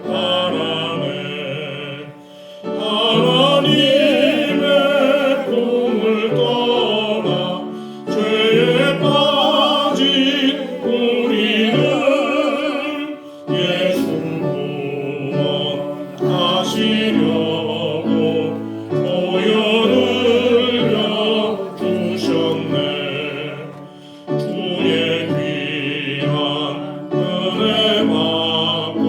바라네. 하나님의 품을 떠나 죄에 빠진 우리를 예수 구원하시려고 보혈을 주셨네. 주의 귀한 은혜 받고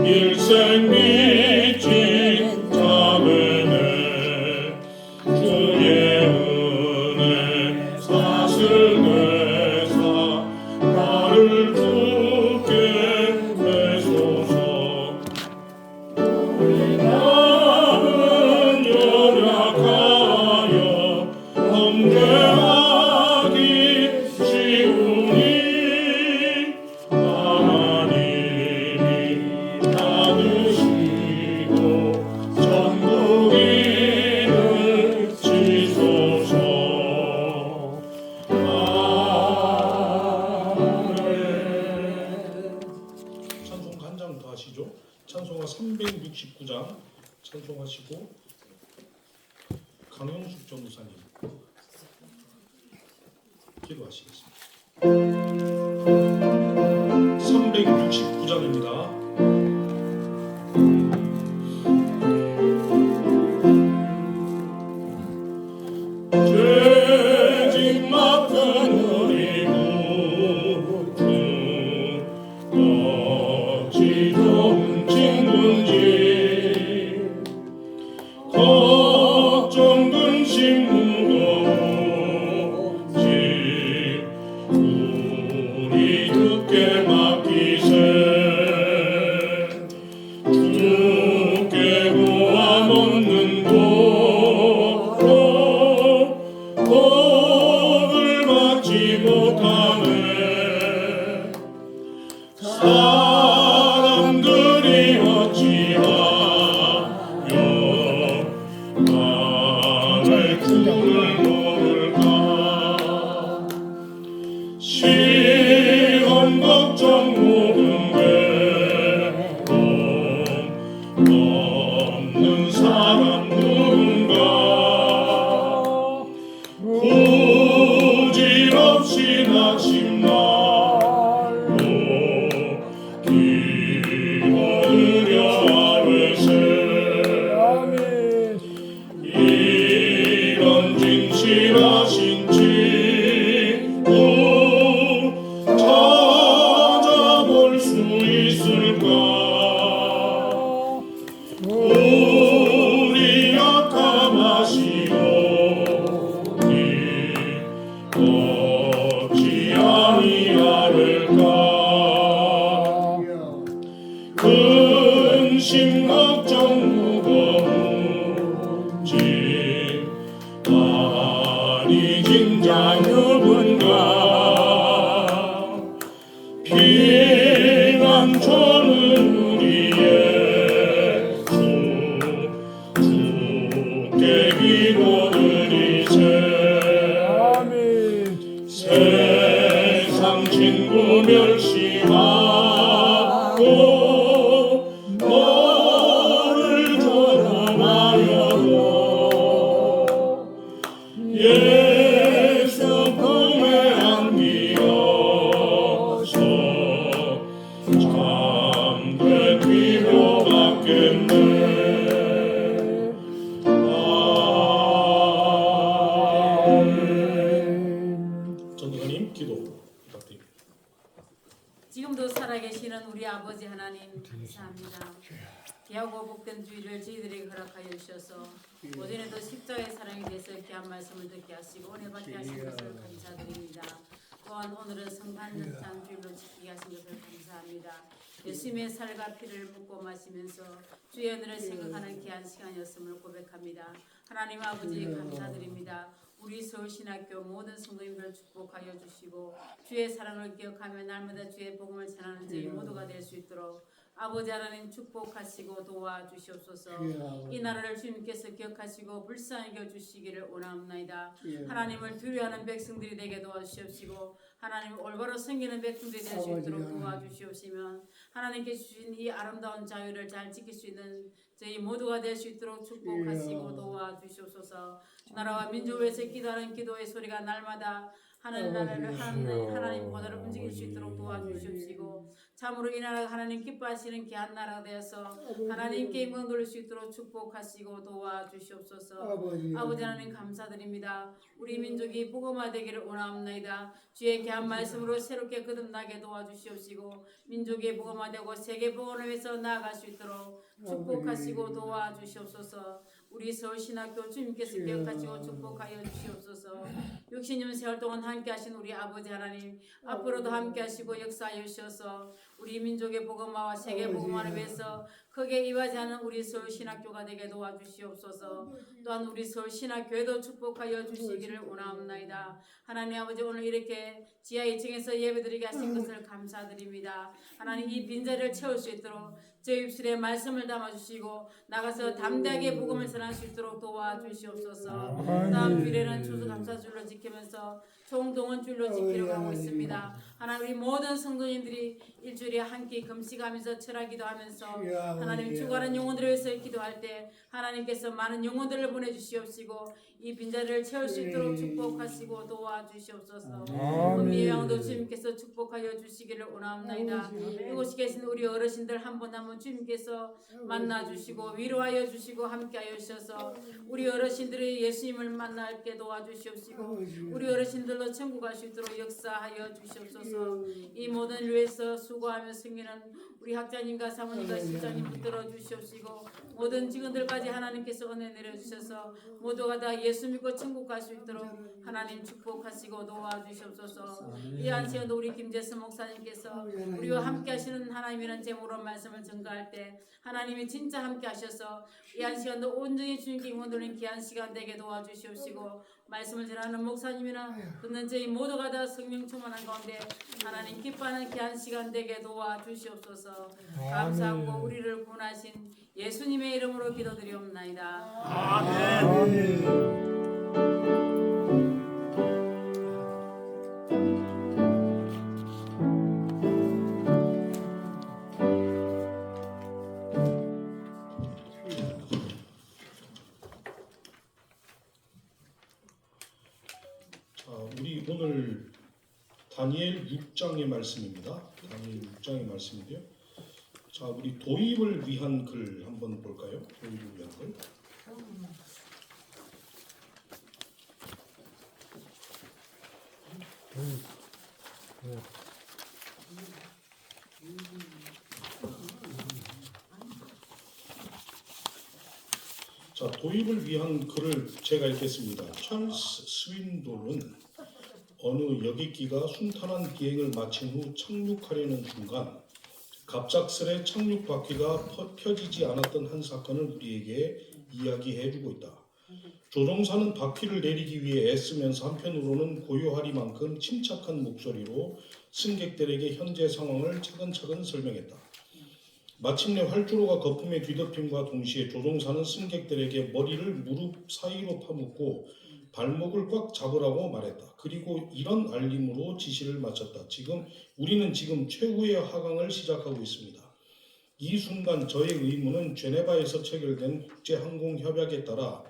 일생 미친 자매네. 주의 은혜 사슬 되사 나를 주께 매소서. 나는 연약하여 범죄하기 쉬우니 하나님이 받으시고 전국인을 지소서. 아멘. 찬송 간장부터 하시죠. 찬송가 369장 찬송하시고 강영숙 전도사님 기도하시겠습니다. 369장입니다. 죄짐 맡은 우리 구주 어찌 좋은 친구인지 걱정 근심 무거운지 우리 주께 맡기세. 주께 구함 없는 도로 복을 받지 못하네. 사람들이 어찌하여 나의 주를 모를까. 시험 걱정 모든 괴로움 없는 사람 누군가. 부질없이 낙심말로 기도드려 아뢰세. 이런 진실하신 친구 찾아볼 수 있을까. 우리 약함하시오니 어찌 아니하를까. 근심 걱정 무거운지 아니 진작 누군가.平安 저는 우리 예수 주께 기도드리세. 세상 친구 멸시하고 너를 조롱하여도 예수 품에 안기어서 참된 위로받겠네. 아멘. 전도사님 기도 부탁드립니다. 지금도 살아계시는 우리 아버지 하나님 감사합니다. 귀하고 복된 주일을 저희들에게 허락하여 주셔서 오전에도 십자가의 사랑에 대해서 귀한 말씀을 듣게 하시고 은혜 받게 하신 것을 감사드립니다. 또한 오늘은 성탄절 주일로 지키게 하신 것을 감사합니다. 예수님의 살과 피를 묻고 마시면서 주의 은혜를 생각하는 귀한 시간이었음을 고백합니다. 하나님 아버지 감사드립니다. 우리 서울신학교 모든 성도님들을 축복하여 주시고 주의 사랑을 기억하며 날마다 주의 복음을 전하는 저희 모두가 될 수 있도록 아버지 하나님 축복하시고 도와주시옵소서. 이 나라를 주님께서 기억하시고 불쌍히 여겨주시기를 원하옵나이다. 하나님을 두려워하는 백성들이 되게 도와주시옵시고 하나님 올바로 섬기는 백성들이 될 수 있도록 도와주시옵시며 하나님께 주신 이 아름다운 자유를 잘 지킬 수 있는 저희 모두가 될 수 있도록 축복하시고 도와주시옵소서. 나라와 민족을 위해서 기도하는 기도의 소리가 날마다 하나님 나라를 하나님 보다를 움직일 수 있도록 도와주시옵시고 참으로 이 나라가 하나님 기뻐하시는 귀한 나라가 되어서 하나님께 영광 돌릴 수 있도록 축복하시고 도와주시옵소서. 아버지 하나님 감사드립니다. 우리 민족이 복음화되기를 원하옵나이다. 주의 귀한 말씀으로 새롭게 거듭나게 도와주시옵시고 민족이 복음화되고 세계 복음을 위해서 나아갈 수 있도록 축복하시고 도와주시옵소서. 우리 서울신학교 주님께서 기억하시고 축복하여 주시옵소서. 60년 세월 동안 함께하신 우리 아버지 하나님 앞으로도 함께하시고 역사하여 주셔서 우리 민족의 복음화와 세계 복음화를 위해서 크게 이바지하는 우리 서울신학교가 되게 도와주시옵소서. 또한 우리 서울신학교에도 축복하여 주시기를 원하옵나이다. 하나님 아버지 오늘 이렇게 지하 2층에서 예배드리게 하신 것을 감사드립니다. 하나님 이 빈자리를 채울 수 있도록 저희 입술에 말씀을 담아주시고 나가서 담대하게 복음을 전할 수 있도록 도와주시옵소서. 다음 주일에는 추수감사줄로 지키면서 총동원줄로 지키려고 하고 있습니다. 하나님 우리 모든 성도님들이 일주일에 한 끼 금식하면서 철학기도 하면서 하나님 죽어가는 영혼들을 위해서 기도할 때 하나님께서 많은 영혼들을 보내주시옵시고 이 빈자리를 채울 수 있도록 축복하시고 도와주시옵소서. 은미의 왕도 주님께서 축복하여 주시기를 원하옵나이다. 이곳에 계신 우리 어르신들 한 분 한 분 주님께서 만나주시고 위로하여 주시고 함께하여 주셔서 우리 어르신들이 예수님을 만나게 도와주시옵시고 우리 어르신들로 천국 갈 수 있도록 역사하여 주시옵소서. 이 모든 일 위해서 수고하며 승리는 우리 학자님과 사모님과 실장님 붙들어 주시옵시고 모든 직원들까지 하나님께서 은혜 내려주셔서 모두가 다 예수 믿고 천국 갈 수 있도록 하나님 축복하시고 도와주시옵소서. 이 한 시간도 우리 김재수 목사님께서 우리와 함께 하시는 하나님이라는 제목으로 말씀을 전가할 때 하나님이 진짜 함께 하셔서 이 한 시간도 온전히 주님께 영광 돌리는 귀한 시간 되게 도와주시옵시고 말씀을 전하는 목사님이나 듣는 저희 모두가 다 성령 충만한 가운데 하나님 기뻐하는 귀한 시간 되게 도와주시옵소서. 감사하고 우리를 구원하신 예수님의 이름으로 기도드리옵나이다. 아멘. 우리 오늘 다니엘 6장의 말씀입니다. 다니엘 6장의 말씀인데요. 자, 우리 도입을 위한 글 한번 볼까요? 도입을 위한 글. 자, 도입을 위한 글을 제가 읽겠습니다. 찰스 스윈돌은 어느 여객기가 순탄한 비행을 마친 후 착륙하려는 중간 갑작스레 착륙 바퀴가 펴지지 않았던 한 사건을 우리에게 이야기해주고 있다. 조종사는 바퀴를 내리기 위해 애쓰면서 한편으로는 고요하리만큼 침착한 목소리로 승객들에게 현재 상황을 차근차근 설명했다. 마침내 활주로가 거품에 뒤덮임과 동시에 조종사는 승객들에게 머리를 무릎 사이로 파묻고 발목을 꽉 잡으라고 말했다. 그리고 이런 알림으로 지시를 마쳤다. 우리는 지금 최후의 하강을 시작하고 있습니다. 이 순간 저의 의무는 제네바에서 체결된 국제항공협약에 따라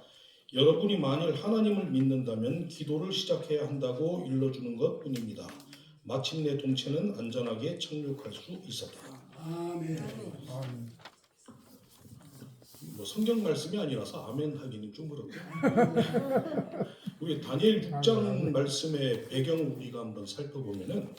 여러분이 만일 하나님을 믿는다면 기도를 시작해야 한다고 일러주는 것뿐입니다. 마침내 동체는 안전하게 착륙할 수 있었다. 아멘. 뭐 성경 말씀이 아니라서 아멘 하기는 좀 그렇고 우리 다니엘 6장 말씀의 배경을 우리가 한번 살펴보면은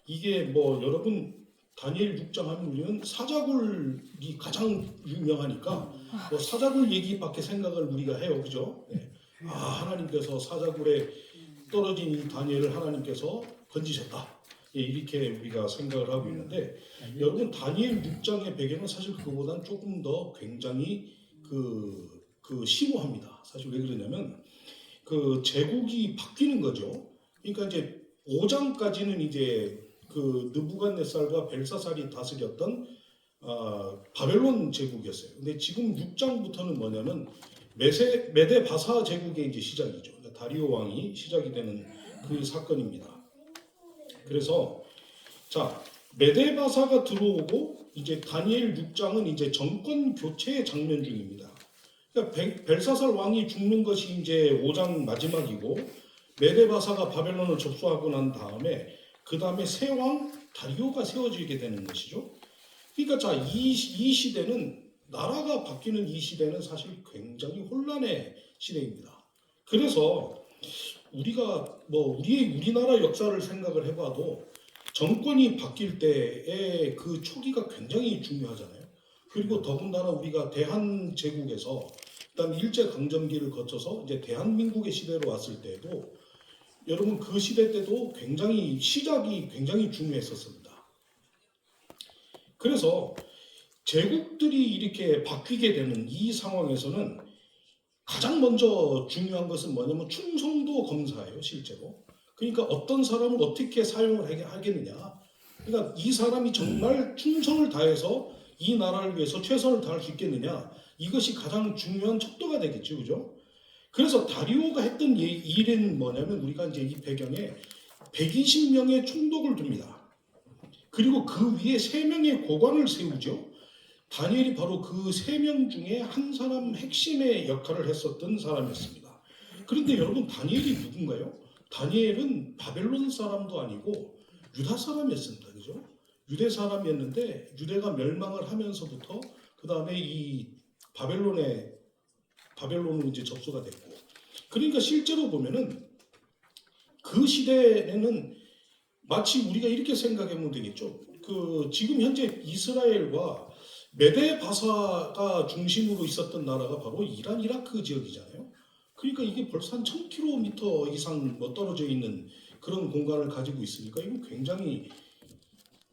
이게 뭐 여러분 다니엘 6장 하면 우리는 사자굴이 가장 유명하니까 뭐 사자굴 얘기밖에 생각을 우리가 해요, 그죠? 네. 아, 하나님께서 사자굴에 떨어진 이 다니엘을 하나님께서 건지셨다. 예, 이렇게 우리가 생각을 하고 있는데 여러분 다니엘 6장의 배경은 사실 그거보다는 조금 더 굉장히 심오합니다. 사실 왜 그러냐면 그 제국이 바뀌는 거죠. 그러니까 이제 5장까지는 이제 그 느부갓네살과 벨사살이 다스렸던 바벨론 제국이었어요. 근데 지금 6장부터는 뭐냐면 메데 바사 제국의 이제 시작이죠. 그러니까 다리오 왕이 시작이 되는 그 사건입니다. 그래서 자 메데바사가 들어오고 이제 다니엘 6장은 이제 정권 교체의 장면 중입니다. 그러니까 벨사살 왕이 죽는 것이 이제 5장 마지막이고 메데바사가 바벨론을 접수하고 난 다음에 그 다음에 새 왕 다리오가 세워지게 되는 것이죠. 그러니까 자 이 시대는 나라가 바뀌는 이 시대는 사실 굉장히 혼란의 시대입니다. 그래서 우리가 뭐 우리나라 역사를 생각을 해봐도 정권이 바뀔 때의 그 초기가 굉장히 중요하잖아요. 그리고 더군다나 우리가 대한제국에서 그다음 일제강점기를 거쳐서 이제 대한민국의 시대로 왔을 때도 여러분 그 시대 때도 굉장히 시작이 굉장히 중요했었습니다. 그래서 제국들이 이렇게 바뀌게 되는 이 상황에서는 가장 먼저 중요한 것은 뭐냐면 충성도 검사예요, 실제로. 그러니까 어떤 사람을 어떻게 사용을 하겠느냐. 그러니까 이 사람이 정말 충성을 다해서 이 나라를 위해서 최선을 다할 수 있겠느냐. 이것이 가장 중요한 척도가 되겠죠, 그죠? 그래서 다리오가 했던 일은 뭐냐면 우리가 이제 이 배경에 120명의 총독을 둡니다. 그리고 그 위에 3명의 고관을 세우죠. 다니엘이 바로 그 3명 중에 한 사람 핵심의 역할을 했었던 사람이었습니다. 그런데 여러분 다니엘이 누군가요? 다니엘은 바벨론 사람도 아니고 유다 사람이었습니다. 그죠? 유대 사람이었는데 유대가 멸망을 하면서부터 그 다음에 이 바벨론으로 이제 접수가 됐고, 그러니까 실제로 보면은 그 시대에는 마치 우리가 이렇게 생각하면 되겠죠. 그 지금 현재 이스라엘과 메데바사가 중심으로 있었던 나라가 바로 이란, 이라크 지역이잖아요. 그러니까 이게 벌써 한 1000km 이상 떨어져 있는 그런 공간을 가지고 있으니까 이거 굉장히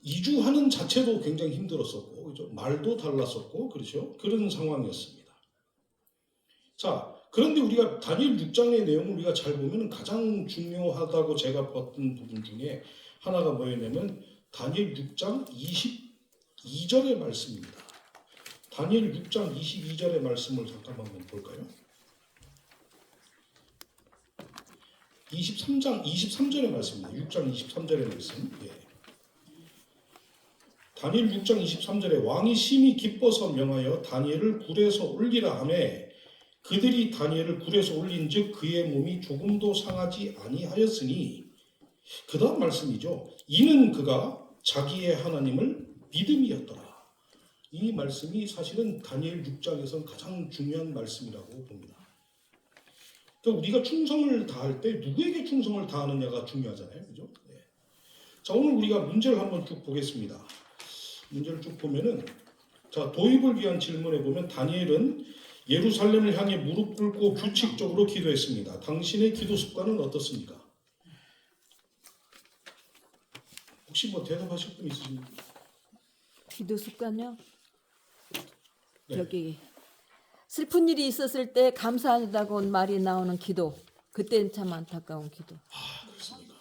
이주하는 자체도 굉장히 힘들었었고, 그렇죠? 말도 달랐었고, 그렇죠? 그런 상황이었습니다. 자, 그런데 우리가 다니엘 6장의 내용을 우리가 잘 보면 가장 중요하다고 제가 봤던 부분 중에 하나가 뭐였냐면 다니엘 6장 22절의 말씀입니다. 다니엘 6장 22절의 말씀을 잠깐만 한번 볼까요? 23절의 말씀입니다. 6장 23절의 말씀. 예. 다니엘 6장 23절에 왕이 심히 기뻐서 명하여 다니엘을 굴에서 올리라 하매 그들이 다니엘을 굴에서 올린즉 그의 몸이 조금도 상하지 아니하였으니, 그 다음 말씀이죠. 이는 그가 자기의 하나님을 믿음이었더라. 이 말씀이 사실은 다니엘 6장에서 가장 중요한 말씀이라고 봅니다. 그러니까 우리가 충성을 다할 때 누구에게 충성을 다하느냐가 중요하잖아요. 그죠? 네. 자, 오늘 우리가 문제를 한번 쭉 보겠습니다. 문제를 쭉 보면은, 자, 도입을 위한 질문에 보면 다니엘은 예루살렘을 향해 무릎 꿇고 규칙적으로 기도했습니다. 당신의 기도 습관은 어떻습니까? 혹시 뭐 대답하실 분 있으십니까? 기도 습관요? 네. 저기 슬픈 일이 있었을 때 감사하다고 말이 나오는 기도. 그때는 참 안타까운 기도. 아, 그렇습니까?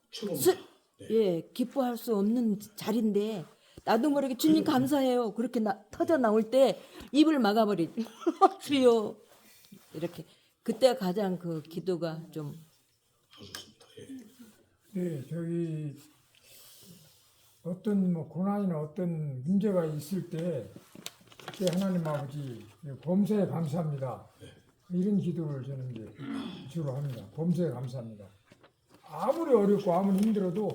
최고입니다. 네. 예, 기뻐할 수 없는 자리인데 나도 모르게 주님 감사해요. 그렇게 터져 나올 때 입을 막아버리. 주여 이렇게 그때 가장 그 기도가 좀 아주 좋습니다. 예. 네, 저기 어떤 뭐 고난이나 어떤 문제가 있을 때 그때 하나님 아버지 범사에 감사합니다. 이런 기도를 저는 이제 주로 합니다. 범사에 감사합니다. 아무리 어렵고 아무리 힘들어도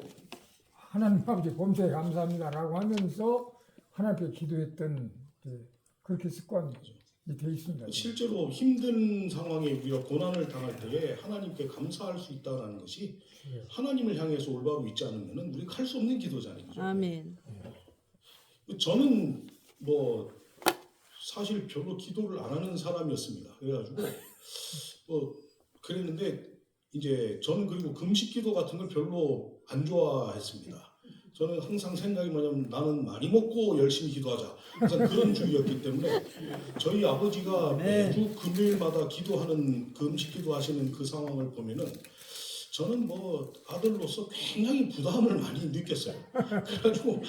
하나님 아버지 범사에 감사합니다라고 하면서 하나님께 기도했던 그렇게 습관이 돼 있습니다. 실제로 힘든 상황에 우리가 고난을 당할 때에 하나님께 감사할 수 있다는 것이 하나님을 향해서 올바로 있지 않으면 우리가 할 수 없는 기도잖아요. 그죠? 아멘. 저는 뭐 사실 별로 기도를 안 하는 사람이었습니다. 그래가지고 뭐 그랬는데 이제 저는 그리고 금식 기도 같은 걸 별로 안 좋아했습니다. 저는 항상 생각이 뭐냐면 나는 많이 먹고 열심히 기도하자. 항상 그런 주의였기 때문에 저희 아버지가 매주 금요일마다 기도하는 그 음식 기도하시는 그 상황을 보면은 저는 뭐 아들로서 굉장히 부담을 많이 느꼈어요. 그래가지고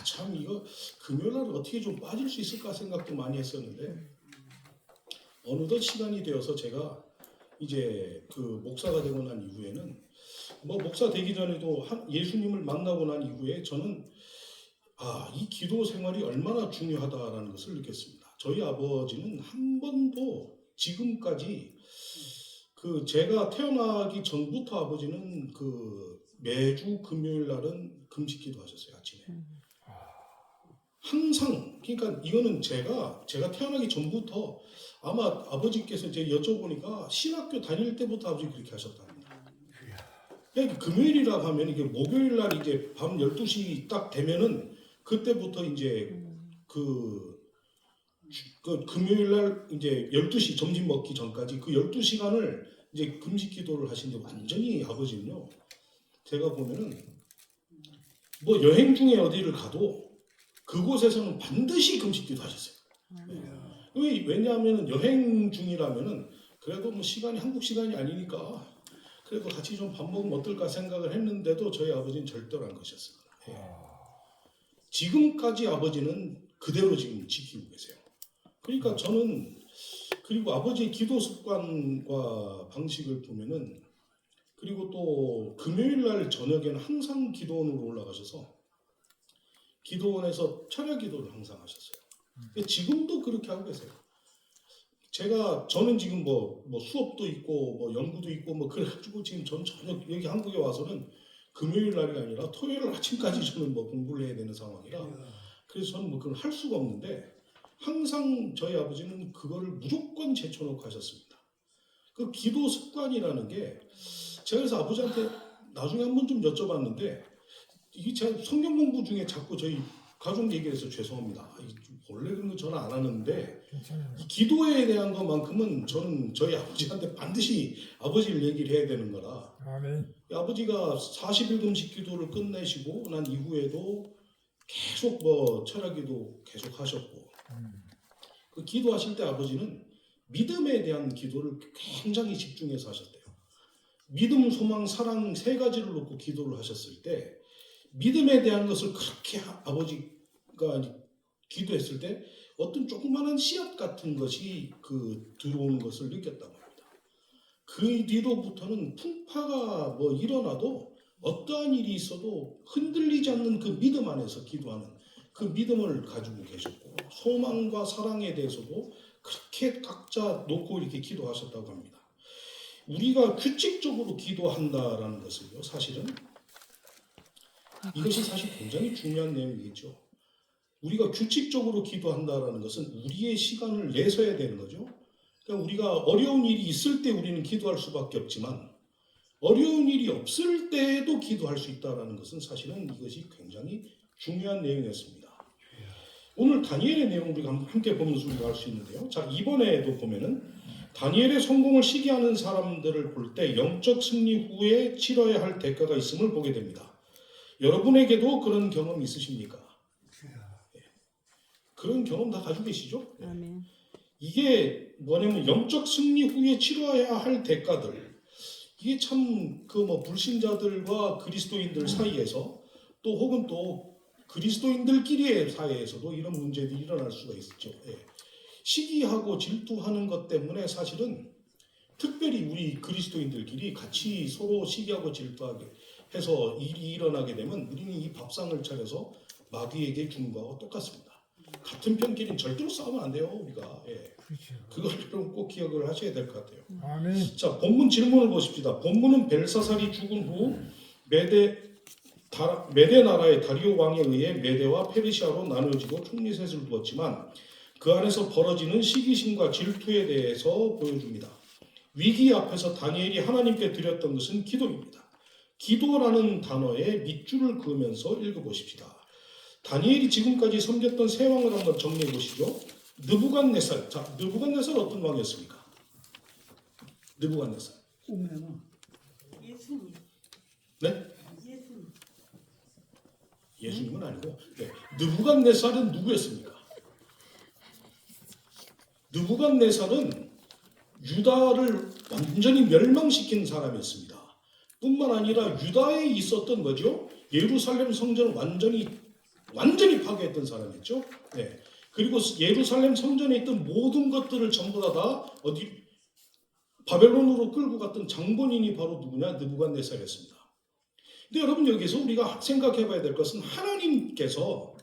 참 이거 금요일날 어떻게 좀 빠질 수 있을까 생각도 많이 했었는데 어느덧 시간이 되어서 제가 이제 그 목사가 되고 난 이후에는 뭐 목사 되기 전에도 예수님을 만나고 난 이후에 저는 이 기도 생활이 얼마나 중요하다라는 것을 느꼈습니다. 저희 아버지는 한 번도 지금까지 제가 태어나기 전부터 아버지는 매주 금요일 날은 금식 기도하셨어요, 아침에. 항상. 그러니까 이거는 제가 태어나기 전부터 아마 아버지께서 이제 여쭤보니까 신학교 다닐 때부터 아버지 그렇게 하셨답니다. 그러니까 금요일이라 하면 이게 목요일 날 이제 밤 12시 딱 되면은 그때부터 이제 금요일 날 이제 12시 점심 먹기 전까지 그 12시간을 이제 금식 기도를 하시는데 완전히 아버지는요. 제가 보면은 뭐 여행 중에 어디를 가도 그곳에서는 반드시 금식 기도 하셨어요. 왜냐하면 여행 중이라면은 그래도 뭐 시간이 한국 시간이 아니니까 그래도 같이 좀 밥 먹으면 어떨까 생각을 했는데도 저희 아버지는 절대로 안 그러셨습니다. 지금까지 아버지는 그대로 지금 지키고 계세요. 그러니까 저는 그리고 아버지의 기도 습관과 방식을 보면은 그리고 또 금요일 날 저녁에는 항상 기도원으로 올라가셔서 기도원에서 철야 기도를 항상 하셨어요. 지금도 그렇게 하고 계세요. 저는 지금 뭐 수업도 있고 뭐 연구도 있고 뭐 그래가지고 지금 전 전혀 여기 한국에 와서는 금요일 날이 아니라 토요일 아침까지 저는 뭐 공부를 해야 되는 상황이라 그래서 저는 뭐 그걸 할 수가 없는데 항상 저희 아버지는 그거를 무조건 제쳐놓고 하셨습니다. 그 기도 습관이라는 게 제가 그래서 아버지한테 나중에 한번 좀 여쭤봤는데 이게 제가 성경 공부 중에 자꾸 저희 가족 얘기해서 죄송합니다. 원래 그런 거 저는 안 하는데 이 기도에 대한 것만큼은 저는 저희 아버지한테 반드시 아버지를 얘기를 해야 되는 거라. 아멘. 아버지가 40일 금식 기도를 끝내시고 난 이후에도 계속 뭐 철야기도 계속 하셨고 그 기도하실 때 아버지는 믿음에 대한 기도를 굉장히 집중해서 하셨대요. 믿음, 소망, 사랑 세 가지를 놓고 기도를 하셨을 때 믿음에 대한 것을 그렇게 아버지가 기도했을 때 어떤 조그마한 씨앗 같은 것이 들어오는 것을 느꼈다고 합니다. 그 뒤로부터는 풍파가 뭐 일어나도 어떠한 일이 있어도 흔들리지 않는 그 믿음 안에서 기도하는 그 믿음을 가지고 계셨고 소망과 사랑에 대해서도 그렇게 각자 놓고 이렇게 기도하셨다고 합니다. 우리가 규칙적으로 기도한다라는 것은요, 사실은 이것이 사실 굉장히 중요한 내용이겠죠. 우리가 규칙적으로 기도한다라는 것은 우리의 시간을 내서야 되는 거죠. 그러니까 우리가 어려운 일이 있을 때 우리는 기도할 수밖에 없지만 어려운 일이 없을 때에도 기도할 수 있다라는 것은 사실은 이것이 굉장히 중요한 내용이었습니다. 오늘 다니엘의 내용을 우리가 함께 보면서 우리가 알 수 있는데요. 자, 이번에도 보면은 다니엘의 성공을 시기하는 사람들을 볼 때 영적 승리 후에 치러야 할 대가가 있음을 보게 됩니다. 여러분에게도 그런 경험 있으십니까? 네. 그런 경험 다 가지고 계시죠? 네. 아멘. 이게 뭐냐면 영적 승리 후에 치러야 할 대가들 이게 참 불신자들과 그리스도인들 사이에서 또 혹은 또 그리스도인들끼리의 사이에서도 이런 문제들이 일어날 수가 있죠. 예. 시기하고 질투하는 것 때문에 사실은 특별히 우리 그리스도인들끼리 같이 서로 시기하고 질투하게 해서 일이 일어나게 되면 우리는 이 밥상을 차려서 마귀에게 준 거하고 똑같습니다. 같은 편끼리는 절대로 싸우면 안 돼요, 우리가. 예. 그렇죠. 그걸 여러분 꼭 기억을 하셔야 될 것 같아요. 아멘. 자, 본문 질문을 보십시다. 본문은 벨사살이 죽은 후 메대 나라의 다리오 왕에 의해 메대와 페르시아로 나누어지고 총리셋을 두었지만 그 안에서 벌어지는 시기심과 질투에 대해서 보여줍니다. 위기 앞에서 다니엘이 하나님께 드렸던 것은 기도입니다. 기도라는 단어에 밑줄을 그으면서 읽어보십시다. 다니엘이 지금까지 섬겼던 세 왕을 한번 정리해 보시죠. 느부갓네살. 자, 느부갓네살 어떤 왕이었습니까? 느부갓네살. 예수님. 네? 예수님. 예수님은 아니고. 네. 느부갓네살은 누구였습니까? 느부갓네살은 유다를 완전히 멸망시킨 사람이었습니다. 뿐만 아니라 유다에 있었던 거죠. 예루살렘 성전을 완전히 파괴했던 사람이었죠. 네. 그리고 예루살렘 성전에 있던 모든 것들을 전부 다 어디 바벨론으로 끌고 갔던 장본인이 바로 누구냐? 느부갓네살이었습니다. 근데 여러분 여기서 우리가 생각해 봐야 될 것은 하나님께서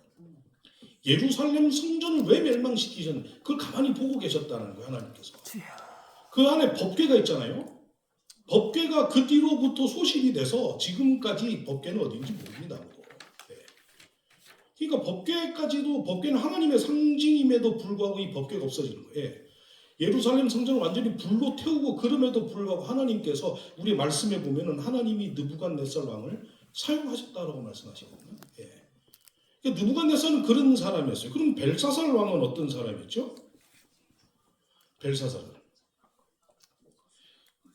예루살렘 성전을 왜 멸망시키셨는지 그걸 가만히 보고 계셨다는 거예요. 하나님께서. 그 안에 법궤가 있잖아요. 법궤가 그 뒤로부터 소실이 돼서 지금까지 법궤는 어딘지 모릅니다. 아무도. 네. 그러니까 법궤는 하나님의 상징임에도 불구하고 이 법궤가 없어지는 거예요. 예루살렘 성전을 완전히 불로 태우고 그럼에도 불구하고 하나님께서 우리 말씀에 보면은 하나님이 느부갓네살 왕을 사용하셨다라고 말씀하시거든요. 예. 그러니까 느부갓네살은 그런 사람이었어요. 그럼 벨사살 왕은 어떤 사람이었죠? 벨사살은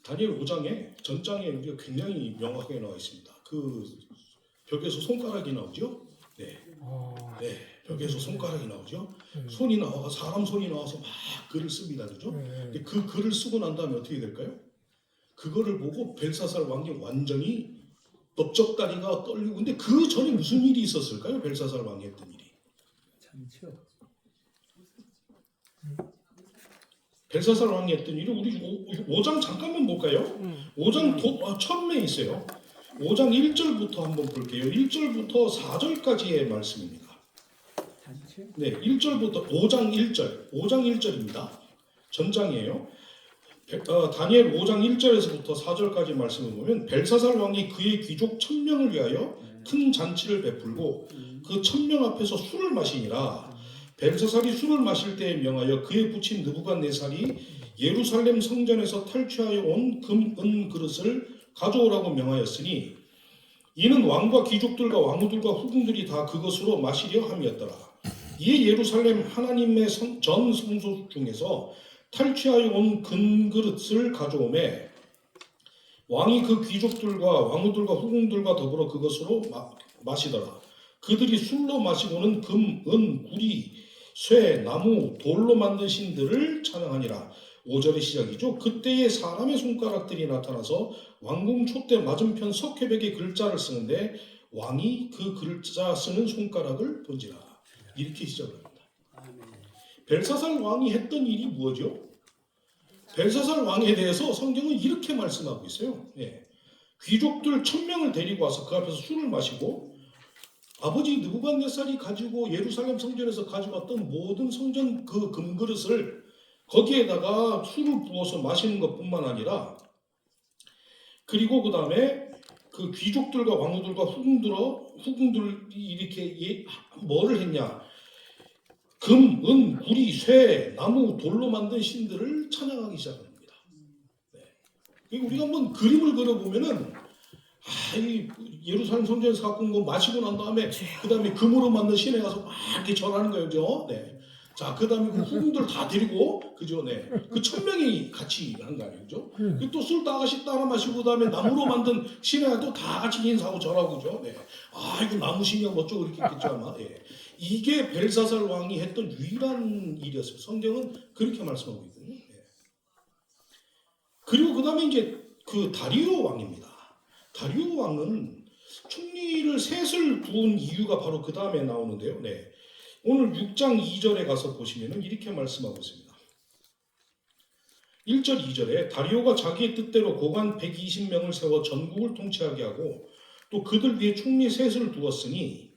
다니엘 5장에 전장에 우리가 굉장히 명확하게 나와 있습니다. 그 벽에서 손가락이 나오죠. 네. 네, 벽에서 손가락이 나오죠. 손이 나와 사람 손이 나와서 막 글을 씁니다, 그죠? 근데 그 글을 쓰고 난 다음에 어떻게 될까요? 그거를 보고 벨사살 왕이 완전히 넓적다리가 떨리고 근데 그 전에 무슨 일이 있었을까요? 벨사살 왕이 했던 일이. 벨사살 왕이 했던 일을 우리 5장 잠깐만 볼까요? 5장 처음에 있어요. 5장 1절부터 한번 볼게요. 1절부터 4절까지의 말씀입니다. 네, 1절부터 5장 1절입니다. 전장이에요. 다니엘 5장 1절에서부터 4절까지 말씀을 보면 벨사살 왕이 그의 귀족 1000명을 위하여 큰 잔치를 베풀고 그 1000명 앞에서 술을 마시니라. 벨사살이 술을 마실 때에 명하여 그의 부친 느부갓네살이 예루살렘 성전에서 탈취하여 온 금, 은 그릇을 가져오라고 명하였으니 이는 왕과 귀족들과 왕후들과 후궁들이 다 그것으로 마시려 함이었더라. 이에 예루살렘 하나님의 전 성소 중에서 탈취하여 온 금그릇을 가져오매 왕이 그 귀족들과 왕후들과 후궁들과 더불어 그것으로 마시더라. 그들이 술로 마시고는 금, 은, 구리, 쇠, 나무, 돌로 만든 신들을 찬양하니라. 5절의 시작이죠. 그때에 사람의 손가락들이 나타나서 왕궁 촛대 맞은편 석회벽에 글자를 쓰는데 왕이 그 글자 쓰는 손가락을 본지라. 이렇게 시작을 합니다. 벨사살 왕이 했던 일이 뭐죠? 벨사살 왕에 대해서 성경은 이렇게 말씀하고 있어요. 예. 귀족들 1000명을 데리고 와서 그 앞에서 술을 마시고 아버지 느부갓네살이 가지고 예루살렘 성전에서 가져왔던 모든 성전 그 금그릇을 거기에다가 술을 부어서 마시는 것뿐만 아니라 그리고 그 다음에 그 귀족들과 왕후들과 후궁들이 이렇게 뭐를 했냐? 금, 은, 구리, 쇠, 나무, 돌로 만든 신들을 찬양하기 시작합니다. 네. 우리가 한번 그림을 그려보면은 이 예루살렘 성전에서 갖고 온 거 마시고 난 다음에 그 다음에 금으로 만든 신에 가서 막 이렇게 절하는 거예요, 그죠? 네. 자, 그 다음에 그 후궁들 다 데리고, 그죠? 네. 그 1000명이 같이 한 거 아니에요, 그죠? 또 술 다같이 따라 마시고, 그 다음에 나무로 만든 신에 또 다 같이 인사하고 절하고, 그죠? 네. 아, 이거 나무 신이야, 어쩌고 이렇게 했겠죠, 아마. 예. 이게 벨사살 왕이 했던 유일한 일이었어요. 성경은 그렇게 말씀하고 있거든요. 예. 그리고 그 다음에 이제 그 다리오 왕입니다. 다리오 왕은 총리를 셋을 두은 이유가 바로 그 다음에 나오는데요. 네. 오늘 6장 2절에 가서 보시면 이렇게 말씀하고 있습니다. 1절 2절에 다리오가 자기의 뜻대로 고관 120명을 세워 전국을 통치하게 하고 또 그들 위에 총리 셋을 두었으니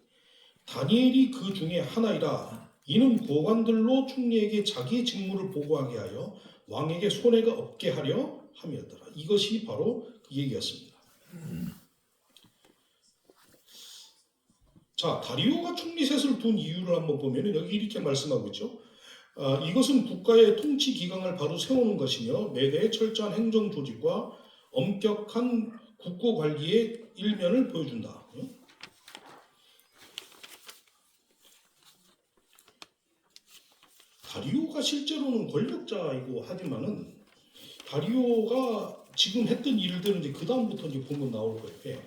다니엘이 그 중에 하나이라. 이는 고관들로 총리에게 자기의 직무를 보고하게 하여 왕에게 손해가 없게 하려 함이었더라. 이것이 바로 그 얘기였습니다. 자, 다리오가 총리 셋을 둔 이유를 한번 보면 여기 이렇게 말씀하고 있죠. 이것은 국가의 통치 기강을 바로 세우는 것이며 매대의 철저한 행정 조직과 엄격한 국고 관리의 일면을 보여준다. 다리오가 실제로는 권력자이고 하지만은 다리오가 지금 했던 일들은 이제 그 다음부터 이제 보면 나올 거예요.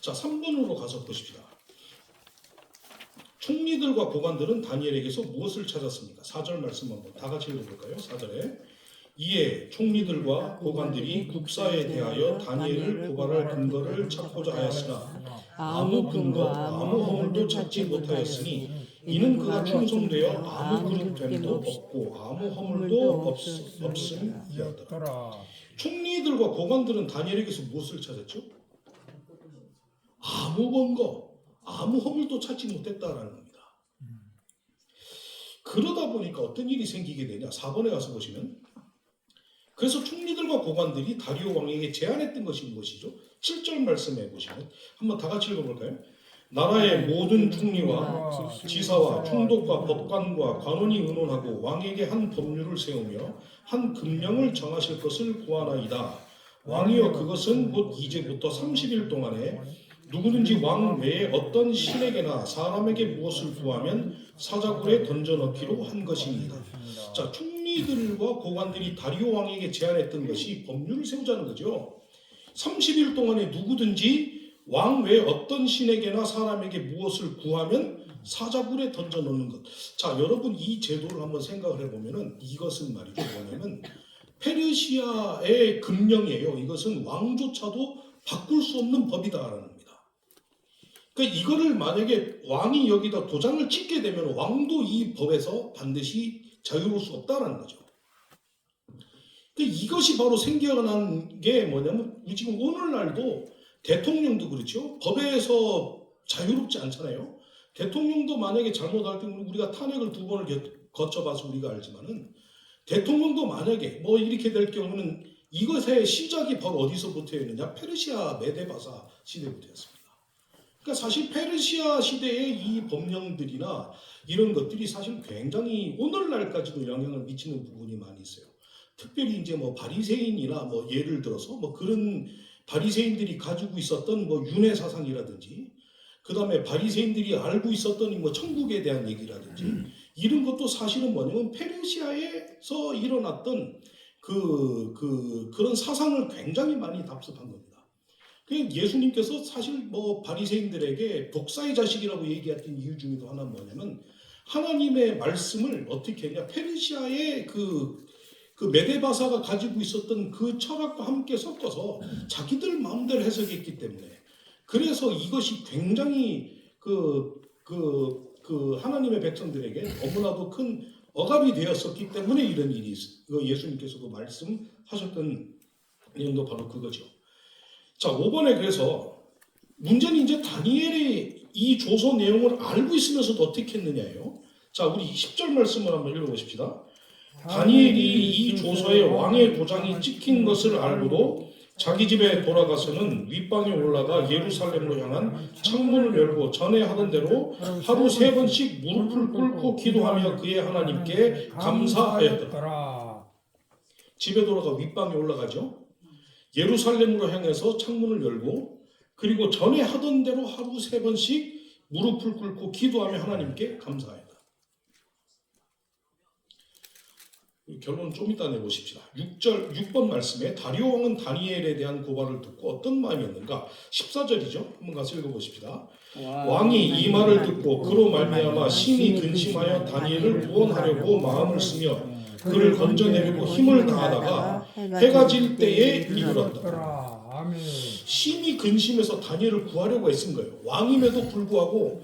자, 3번으로 가서 보십시다. 총리들과 고관들은 다니엘에게서 무엇을 찾았습니까? 4절 말씀 한번 다 같이 읽어볼까요? 4절에 이에 총리들과 고관들이 국사에 대하여 다니엘을 고발할 근거를 찾고자 하였으나 아무 근거, 아무 허물도 찾지 못하였으니 이는 그가 충성되어 아무 그릇됨도 없고 아무 허물도 없음이었더라. 총리들과 고관들은 다니엘에게서 무엇을 찾았죠? 아무 번거, 아무 허물도 찾지 못했다라는 겁니다. 그러다 보니까 어떤 일이 생기게 되냐? 4번에 가서 보시면 그래서 총리들과 고관들이 다리오 왕에게 제안했던 것이 무엇이죠? 7절 말씀해 보시면 한번 다 같이 읽어볼까요? 나라의 모든 총리와 지사와 총독과 법관과 관원이 의논하고 왕에게 한 법률을 세우며 한 금령을 정하실 것을 구하나이다. 왕이여 그것은 곧 이제부터 30일 동안에 누구든지 왕 외에 어떤 신에게나 사람에게 무엇을 구하면 사자굴에 던져넣기로 한 것입니다. 자, 총리들과 고관들이 다리오 왕에게 제안했던 것이 법률을 세우자는 거죠. 30일 동안에 누구든지 왕 외에 어떤 신에게나 사람에게 무엇을 구하면 사자굴에 던져넣는 것. 자, 여러분 이 제도를 한번 생각을 해보면은 이것은 말이죠. 뭐냐면 페르시아의 금령이에요. 이것은 왕조차도 바꿀 수 없는 법이다라는 겁니다. 그러니까 이거를 만약에 왕이 여기다 도장을 찍게 되면 왕도 이 법에서 반드시 자유로울 수 없다라는 거죠. 그러니까 이것이 바로 생겨난 게 뭐냐면 지금 오늘날도 대통령도 그렇죠. 법에서 자유롭지 않잖아요. 대통령도 만약에 잘못할 때는 우리가 탄핵을 2번을 거쳐봐서 우리가 알지만은 대통령도 만약에 뭐 이렇게 될 경우는 이것의 시작이 바로 어디서부터였느냐? 페르시아 메데바사 시대부터였습니다. 그러니까 사실 페르시아 시대의 이 법령들이나 이런 것들이 사실 굉장히 오늘날까지도 영향을 미치는 부분이 많이 있어요. 특별히 이제 뭐 바리새인이나 뭐 예를 들어서 뭐 그런 바리새인들이 가지고 있었던 뭐 윤회 사상이라든지 그 다음에 바리새인들이 알고 있었던 뭐 천국에 대한 얘기라든지 이런 것도 사실은 뭐냐면 페르시아에서 일어났던 그런 사상을 굉장히 많이 답습한 겁니다. 그 예수님께서 사실 뭐 바리새인들에게 독사의 자식이라고 얘기했던 이유 중에도 하나는 뭐냐면 하나님의 말씀을 어떻게 했냐? 페르시아의 그 메데바사가 가지고 있었던 그 철학과 함께 섞어서 자기들 마음대로 해석했기 때문에 그래서 이것이 굉장히 하나님의 백성들에게 너무나도 큰 억압이 되었었기 때문에 이런 일이 예수님께서도 말씀하셨던 내용도 바로 그거죠. 자, 5번에 그래서 문제는 이제 다니엘이 이 조서 내용을 알고 있으면서도 어떻게 했느냐예요. 자, 우리 10절 말씀을 한번 읽어보십시다. 다니엘이 이 조서에 왕의 도장이 찍힌 것을 알고도 자기 집에 돌아가서는 윗방에 올라가 예루살렘으로 향한 창문을 열고 전에 하던 대로 하루 3번씩 무릎을 꿇고 기도하며 그의 하나님께 감사하였더라. 집에 돌아가 윗방에 올라가죠. 예루살렘으로 향해서 창문을 열고 그리고 전에 하던 대로 하루 3번씩 무릎을 꿇고 기도하며 하나님께 감사하였다. 결론은 좀 이따 내보십시다. 6번 말씀에 다리오 왕은 다니엘에 대한 고발을 듣고 어떤 마음이었는가? 14절이죠. 한번 가서 읽어보십시다. 왕이 이 말을 듣고 그로 말미암아 심히 근심하여 다니엘을 구원하려고 마음을 쓰며 그를 건져내려고 힘을 다하다가 해가 질 때에 이르렀다. 심히 근심해서 다니엘을 구하려고 애쓴 거예요. 왕임에도 불구하고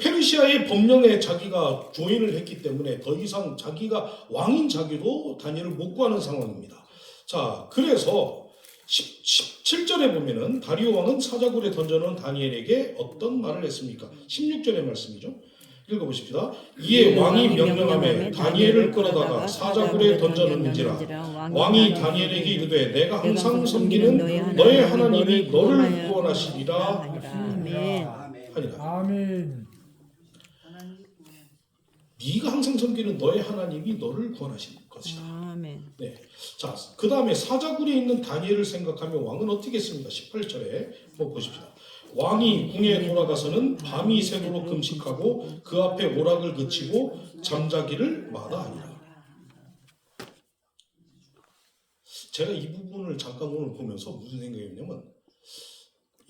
페르시아의 법령에 자기가 조인을 했기 때문에 더 이상 자기가 왕인 자기도 다니엘을 못 구하는 상황입니다. 자, 그래서 17절에 보면은 다리오 왕은 사자굴에 던져놓은 다니엘에게 어떤 말을 했습니까? 16절의 말씀이죠. 읽어보십시다. 이에 왕이 명령하며 다니엘을 끌어다가 사자굴에 던져놓는지라. 왕이 다니엘에게 이르되 내가 항상 섬기는 너의 하나님이 너를 구원하시리라 하니라. 아멘. 네가 항상 섬기는 너의 하나님이 너를 구원하실 것이다. 아멘. 네. 자, 그 다음에 사자굴에 있는 다니엘을 생각하며 왕은 어떻게 했습니까? 18절에 한번 보십시다. 왕이 궁에 돌아가서는 밤이 새도록 금식하고 그 앞에 오락을 그치고 잠자기를 마다하니라. 제가 이 부분을 잠깐 오늘 보면서 무슨 생각이었냐면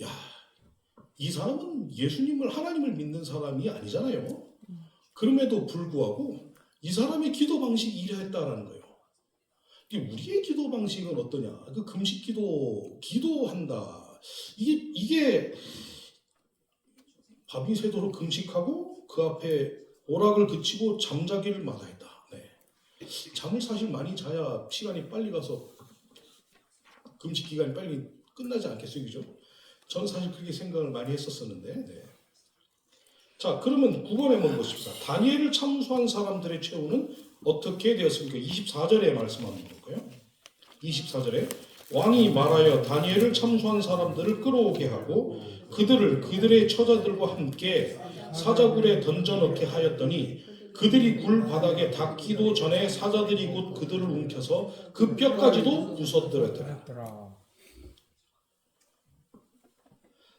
야, 이 사람은 예수님을 하나님을 믿는 사람이 아니잖아요. 그럼에도 불구하고 이 사람의 기도 방식이 이러했다라는 거예요. 우리의 기도 방식은 어떠냐? 그 금식 기도한다. 이게 밤이 새도록 금식하고 그 앞에 오락을 그치고 잠자기를 마다했다. 네. 잠을 사실 많이 자야 시간이 빨리 가서 금식 기간이 빨리 끝나지 않겠어요, 그죠? 저는 사실 그렇게 생각을 많이 했었었는데. 네. 자, 그러면 9번에 한번 보십시다. 다니엘을 참수한 사람들의 최후는 어떻게 되었습니까? 24절에 말씀 한번 볼까요? 24절에 왕이 말하여 다니엘을 참수한 사람들을 끌어오게 하고 그들을 그들의 처자들과 함께 사자굴에 던져넣게 하였더니 그들이 굴 바닥에 닿기도 전에 사자들이 곧 그들을 움켜서 그 뼈까지도 부서뜨렸더라. 더라.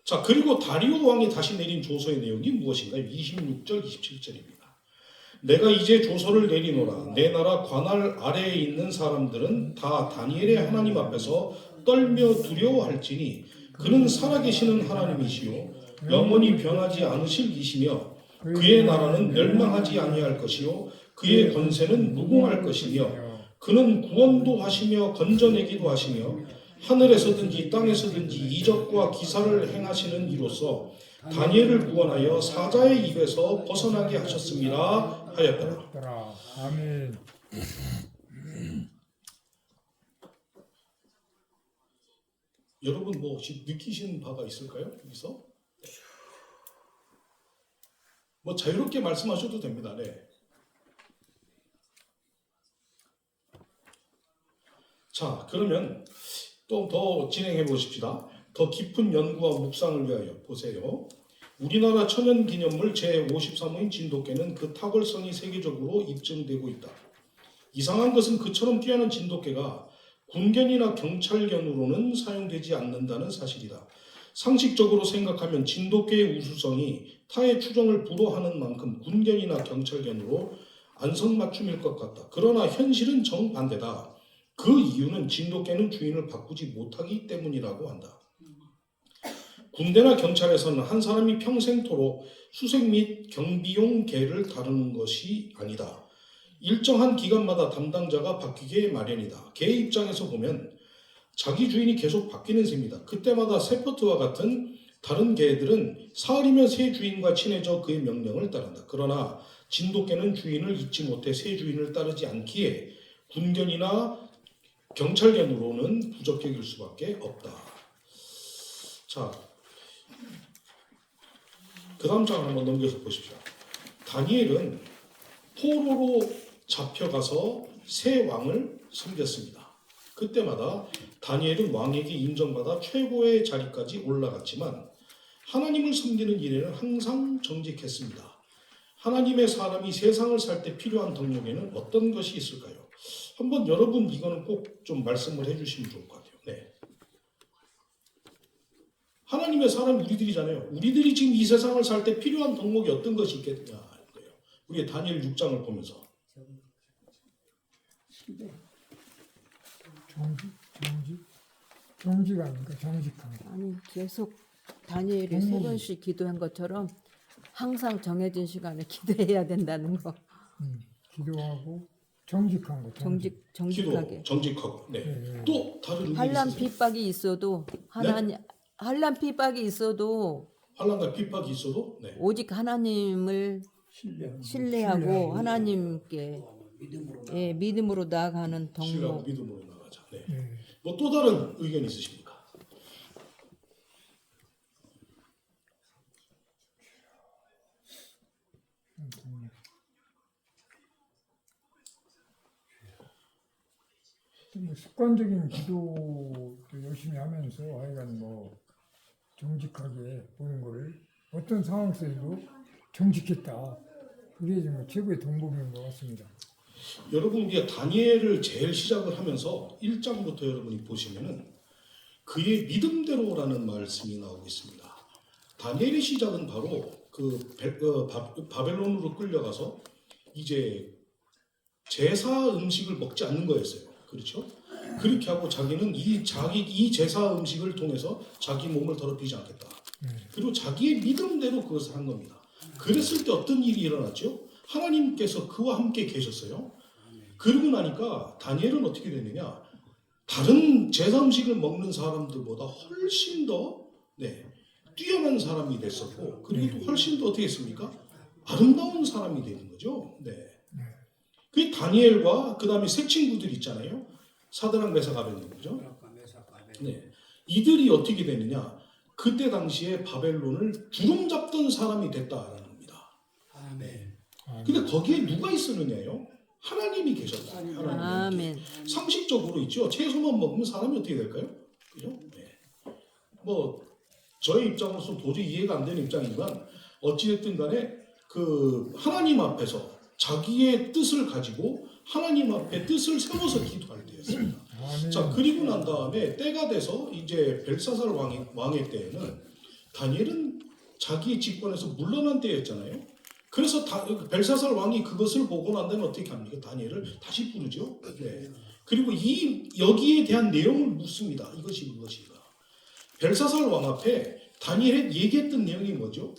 자, 그리고 다리오 왕이 다시 내린 조서의 내용이 무엇인가요? 26절, 27절입니다. 내가 이제 조서를 내리노라. 내 나라 관할 아래에 있는 사람들은 다 다니엘의 하나님 앞에서 떨며 두려워할지니 그는 살아계시는 하나님이시요 영원히 변하지 않으실 이시며 그의 나라는 멸망하지 아니할 것이요 그의 권세는 무궁할 것이며 그는 구원도 하시며 건져내기도 하시며 하늘에서든지 땅에서든지 이적과 기사를 행하시는 이로써 다니엘을 구원하여 사자의 입에서 벗어나게 하셨습니다 하였더라. 더라. 아멘. 여러분 뭐 혹시 느끼시는 바가 있을까요? 여기서? 뭐 자유롭게 말씀하셔도 됩니다. 네. 자, 그러면 또 더 진행해 보십시다. 더 깊은 연구와 묵상을 위하여 보세요. 우리나라 천연기념물 제53호인 진돗개는 그 탁월성이 세계적으로 입증되고 있다. 이상한 것은 그처럼 뛰어난 진돗개가 군견이나 경찰견으로는 사용되지 않는다는 사실이다. 상식적으로 생각하면 진돗개의 우수성이 타의 추정을 불허하는 만큼 군견이나 경찰견으로 안성맞춤일 것 같다. 그러나 현실은 정반대다. 그 이유는 진돗개는 주인을 바꾸지 못하기 때문이라고 한다. 군대나 경찰에서는 한 사람이 평생토록 수색 및 경비용 개를 다루는 것이 아니다. 일정한 기간마다 담당자가 바뀌게 마련이다. 개 입장에서 보면 자기 주인이 계속 바뀌는 셈이다. 그때마다 세포트와 같은 다른 개들은 사흘이면 새 주인과 친해져 그의 명령을 따른다. 그러나 진돗개는 주인을 잊지 못해 새 주인을 따르지 않기에 군견이나 경찰견으로는 부적격일 수밖에 없다. 자, 그 다음 장 한번 넘겨서 보십시오. 다니엘은 포로로 잡혀가서 새 왕을 섬겼습니다. 그때마다 다니엘은 왕에게 인정받아 최고의 자리까지 올라갔지만 하나님을 섬기는 일에는 항상 정직했습니다. 하나님의 사람이 세상을 살 때 필요한 덕목에는 어떤 것이 있을까요? 한번 여러분 이거는 꼭 좀 말씀을 해주시면 좋을 것 같아요. 네. 하나님의 사람 우리들이잖아요. 우리들이 지금 이 세상을 살 때 필요한 덕목이 어떤 것이 있겠냐 하는 거예요. 우리의 다니엘 6장을 보면서. 정직 아닙니까? 정직한 거. 아니 계속 다니엘이 세 번씩 기도한 것처럼 항상 정해진 시간에 기도해야 된다는 거. 기도하고 정직한 거. 정직하게. 기도, 정직하고. 네. 네. 또 다른 의견이 환란 있으세요? 핍박이 있어도 하나님 환란 핍박이 있어도 환란과 핍박이 있어도 네. 오직 하나님을 신뢰하고 하나님께 믿음으로 나아가는 신뢰하고 덕목. 믿음으로 나가자. 네. 뭐 또 다른 의견 있으십니까? 뭐 습관적인 기도도 열심히 하면서 하여간 뭐 정직하게 보는 거를 어떤 상황 속에도 정직했다. 그게 정말 최고의 덕목인 것 같습니다. 여러분 우리가 다니엘을 제일 시작을 하면서 1장부터 여러분이 보시면은 그의 믿음대로라는 말씀이 나오고 있습니다. 다니엘의 시작은 바로 바벨론으로 끌려가서 이제 제사 음식을 먹지 않는 거였어요. 그렇죠? 그렇게 하고 자기는 이 제사 음식을 통해서 자기 몸을 더럽히지 않겠다. 그리고 자기의 믿음대로 그것을 한 겁니다. 그랬을 때 어떤 일이 일어났죠? 하나님께서 그와 함께 계셨어요. 그러고 나니까 다니엘은 어떻게 됐느냐? 다른 제사 음식을 먹는 사람들보다 훨씬 더 뛰어난 사람이 됐었고, 그리고 또 훨씬 더 어떻게 했습니까? 아름다운 사람이 되는 거죠. 네. 그 다니엘과 그 다음에 세 친구들 있잖아요. 사드락 메삭 아벤느고죠. 네. 이들이 어떻게 되느냐? 그때 당시에 바벨론을 주름 잡던 사람이 됐다라는 겁니다. 아멘. 근데 거기에 누가 있었느냐요? 하나님이 계셨다. 하나님. 아멘. 상식적으로 있죠. 채소만 먹으면 사람이 어떻게 될까요? 그죠? 네. 뭐 저의 입장으로서 도저히 이해가 안 되는 입장이지만 어찌됐든 간에 그 하나님 앞에서 자기의 뜻을 가지고 하나님 앞에 뜻을 세워서 기도할 때였습니다. 아멘. 자, 그리고 난 다음에 때가 돼서 이제 벨사살 왕의 때에는 다니엘은 자기 집권에서 물러난 때였잖아요. 그래서 벨사살 왕이 그것을 보고 난 다음에 어떻게 합니까? 다니엘을 다시 부르죠. 네. 그리고 여기에 대한 내용을 묻습니다. 이것이 무엇인가? 벨사살 왕 앞에 다니엘이 얘기했던 내용이 뭐죠?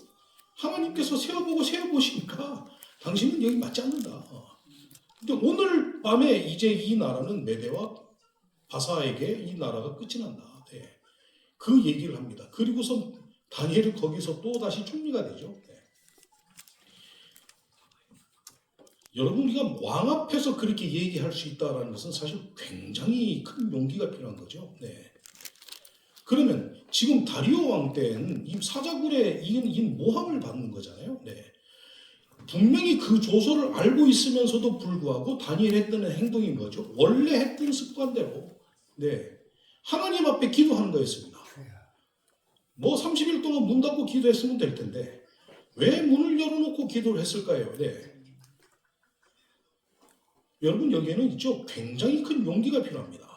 하나님께서 세워보시니까 당신은 여기 맞지 않는다. 근데 오늘 밤에 이제 이 나라는 메대와 바사에게 이 나라가 끝이 난다. 네. 그 얘기를 합니다. 그리고서 다니엘은 거기서 또 다시 총리가 되죠. 네. 여러분 우리가 왕 앞에서 그렇게 얘기할 수 있다는 것은 사실 굉장히 큰 용기가 필요한 거죠. 네. 그러면 지금 다리오 왕 때는 이 사자굴에 이 모함을 받는 거잖아요. 네. 분명히 그 조서를 알고 있으면서도 불구하고 다니엘이 했던 행동이 뭐죠? 원래 했던 습관대로 네. 하나님 앞에 기도하는 거였습니다. 뭐 30일 동안 문 닫고 기도했으면 될 텐데 왜 문을 열어놓고 기도를 했을까요? 네. 여러분 여기에는 있죠. 굉장히 큰 용기가 필요합니다.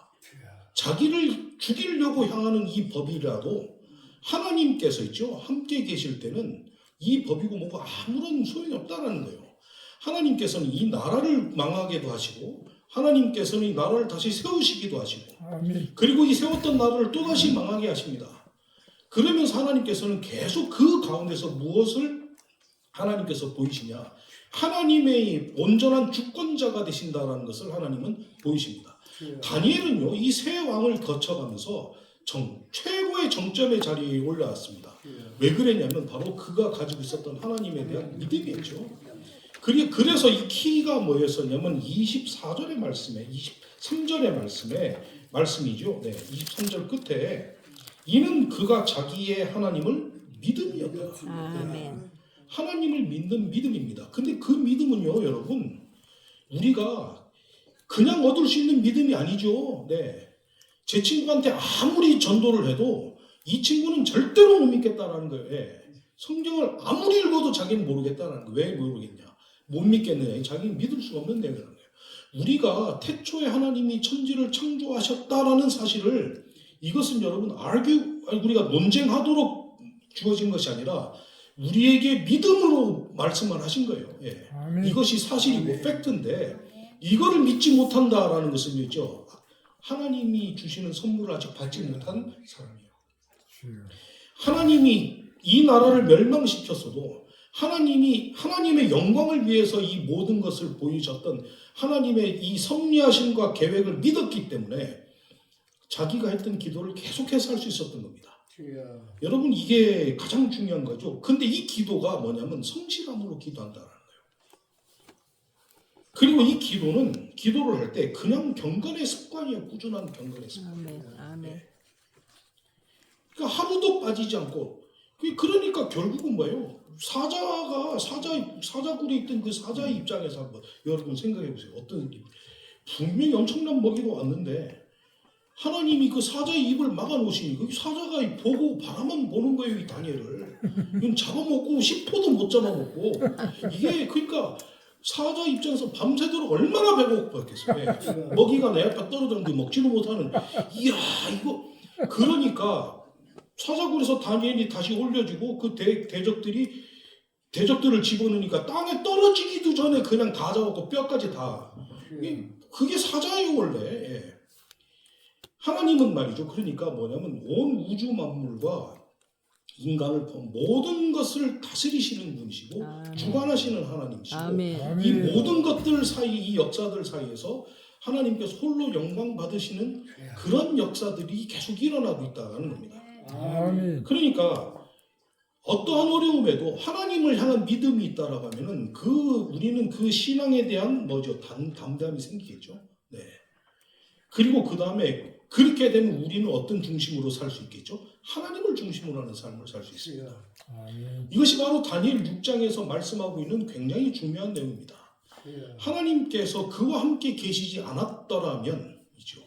자기를 죽이려고 향하는 이 법이라도 하나님께서 있죠. 함께 계실 때는 이 법이고 뭐고 아무런 소용이 없다라는 거예요. 하나님께서는 이 나라를 망하게도 하시고 하나님께서는 이 나라를 다시 세우시기도 하시고 아멘. 그리고 이 세웠던 나라를 또다시 망하게 하십니다. 그러면서 하나님께서는 계속 그 가운데서 무엇을 하나님께서 보이시냐? 하나님의 온전한 주권자가 되신다라는 것을 하나님은 보이십니다. 다니엘은요, 이 세 왕을 거쳐가면서 최고의 정점의 자리에 올라왔습니다. 왜 그랬냐면 바로 그가 가지고 있었던 하나님에 대한 믿음이었죠. 그래서 이 키가 뭐였었냐면 24절의 말씀에 23절의 말씀이죠. 네, 23절 끝에 이는 그가 자기의 하나님을 믿음이었다. 아멘. 하나님을 믿는 믿음입니다. 근데 그 믿음은요, 여러분, 우리가 그냥 얻을 수 있는 믿음이 아니죠. 네. 제 친구한테 아무리 전도를 해도 이 친구는 절대로 못 믿겠다라는 거예요. 예. 성경을 아무리 읽어도 자기는 모르겠다라는 거예요. 왜 모르겠냐? 못 믿겠느냐? 자기는 믿을 수가 없는 내용이라는 거예요. 우리가 태초에 하나님이 천지를 창조하셨다라는 사실을 이것은 여러분 우리가 논쟁하도록 주어진 것이 아니라 우리에게 믿음으로 말씀을 하신 거예요. 예. 아멘. 이것이 사실이고 팩트인데 이거를 믿지 못한다라는 것은 있죠. 하나님이 주시는 선물을 아직 받지 못한 사람이에요. 하나님이 이 나라를 멸망시켰어도 하나님의 영광을 위해서 이 모든 것을 보이셨던 하나님의 이 섭리하심과 계획을 믿었기 때문에 자기가 했던 기도를 계속해서 할 수 있었던 겁니다. 여러분 이게 가장 중요한 거죠. 근데 이 기도가 뭐냐면 성실함으로 기도한다는 거예요. 그리고 이 기도를 할 때 그냥 경건의 습관이에요. 꾸준한 경건의 습관. 아멘. 아멘. 그러니까 하루도 빠지지 않고 그러니까 결국은 뭐예요? 사자굴에 있던 그 사자의 입장에서 한번 여러분 생각해 보세요. 어떤 일? 분명히 엄청난 먹이로 왔는데 하나님이 그 사자의 입을 막아놓으시니 그 사자가 보고 바라만 보는 거예요. 이 다니엘을. 이건 잡아먹고 10호도 못 잡아먹고 이게 그러니까 사자 입장에서 밤새도록 얼마나 배고팠겠어요. 먹이가 내 앞에 떨어졌는데 먹지도 못하는 이야 이거 그러니까 사자굴에서 다니엘이 다시 올려지고 그 대적들을 집어넣으니까 땅에 떨어지기도 전에 그냥 다 잡았고 뼈까지 다 그게 사자예요 원래. 예. 하나님은 말이죠. 그러니까 뭐냐면 온 우주 만물과 인간을 포함 모든 것을 다스리시는 분이시고 아멘. 주관하시는 하나님이시고 아멘. 이 모든 것들 사이 이 역사들 사이에서 하나님께서 홀로 영광 받으시는 그런 역사들이 계속 일어나고 있다는 겁니다. 아멘. 그러니까 어떠한 어려움에도 하나님을 향한 믿음이 있다라고 하면은 우리는 그 신앙에 대한 담대함이 생기겠죠. 네. 그리고 그 다음에 그렇게 되면 우리는 어떤 중심으로 살 수 있겠죠? 하나님을 중심으로 하는 삶을 살 수 있습니다. 아멘. 이것이 바로 다니엘 6장에서 말씀하고 있는 굉장히 중요한 내용입니다. 하나님께서 그와 함께 계시지 않았더라면이죠.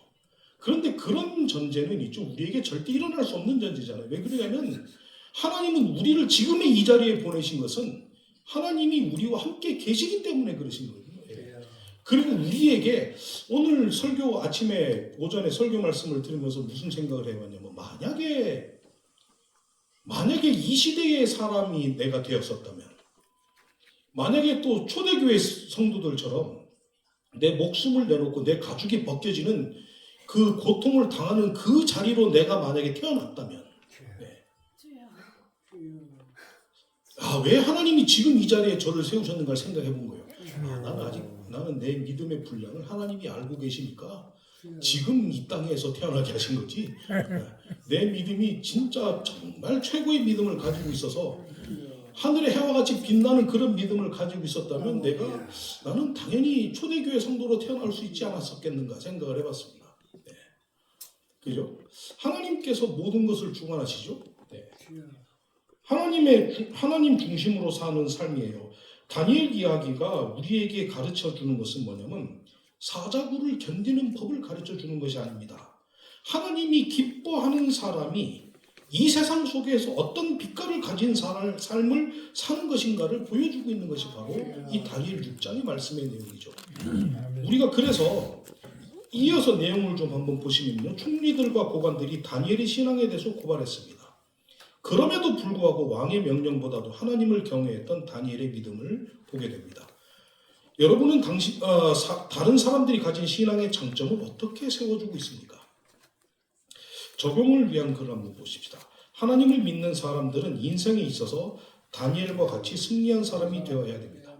그런데 그런 전제는 있죠. 우리에게 절대 일어날 수 없는 전제잖아요. 왜 그러냐면 하나님은 우리를 지금의 이 자리에 보내신 것은 하나님이 우리와 함께 계시기 때문에 그러신 거예요. 그리고 우리에게 오늘 설교 아침에 오전에 설교 말씀을 들으면서 무슨 생각을 해봤냐면 만약에 이 시대의 사람이 내가 되었었다면 만약에 또 초대교회 성도들처럼 내 목숨을 내놓고 내 가죽이 벗겨지는 그 고통을 당하는 그 자리로 내가 만약에 태어났다면 왜 하나님이 지금 이 자리에 저를 세우셨는가 생각해 본 거예요. 나는 내 믿음의 분량을 하나님이 알고 계시니까 지금 이 땅에서 태어나게 하신 거지. 내 믿음이 진짜 정말 최고의 믿음을 가지고 있어서 하늘의 해와 같이 빛나는 그런 믿음을 가지고 있었다면 나는 당연히 초대교회 성도로 태어날 수 있지 않았었겠는가 생각을 해봤습니다. 네. 그죠? 하나님께서 모든 것을 주관하시죠. 네. 하나님 중심으로 사는 삶이에요. 다니엘 이야기가 우리에게 가르쳐 주는 것은 뭐냐면 사자굴을 견디는 법을 가르쳐 주는 것이 아닙니다. 하나님이 기뻐하는 사람이 이 세상 속에서 어떤 빛깔을 가진 삶을 사는 것인가를 보여주고 있는 것이 바로 이 다니엘 6장의 말씀의 내용이죠. 우리가 그래서 이어서 내용을 좀 한번 보시면요. 총리들과 고관들이 다니엘의 신앙에 대해서 고발했습니다. 그럼에도 불구하고 왕의 명령보다도 하나님을 경외했던 다니엘의 믿음을 보게 됩니다. 여러분은 다른 사람들이 가진 신앙의 장점을 어떻게 세워주고 있습니까? 적용을 위한 글을 한번 보십시다. 하나님을 믿는 사람들은 인생에 있어서 다니엘과 같이 승리한 사람이 되어야 됩니다.